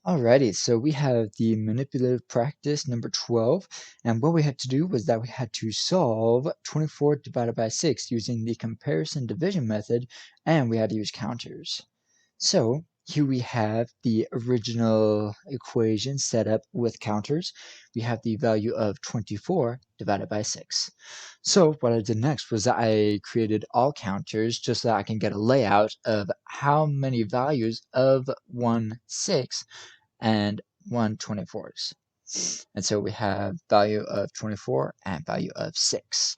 Alrighty, so we have the manipulative practice number 12, and what we had to do was that we had to solve 24 divided by 6 using the comparison division method, and we had to use counters. So here we have the original equation set up with counters. We have the value of 24 divided by 6. So what I did next was that I created all counters just so that I can get a layout of how many values of 1 6 and 1 24s. And so we have value of 24 and value of 6.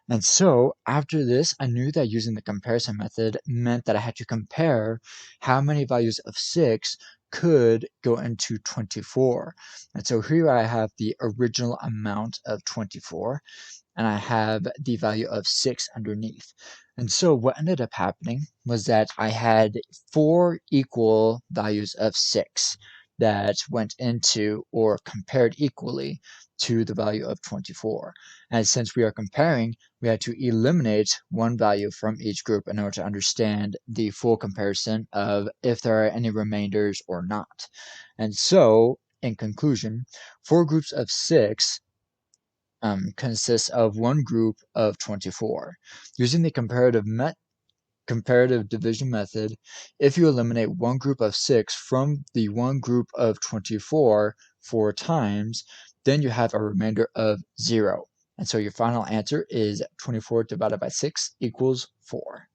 And so after this, I knew that using the comparison method meant that I had to compare how many values of 6 could go into 24. And so here I have the original amount of 24, and I have the value of 6 underneath. And so what ended up happening was that I had 4 equal values of 6 that went into or compared equally to the value of 24. And since we are comparing, we had to eliminate one value from each group in order to understand the full comparison of if there are any remainders or not. And so, in conclusion, 4 groups of 6 consists of one group of 24. Using the comparative division method, if you eliminate one group of 6 from the one group of 24 4 times, then you have a remainder of 0. And so your final answer is 24 divided by 6 equals 4.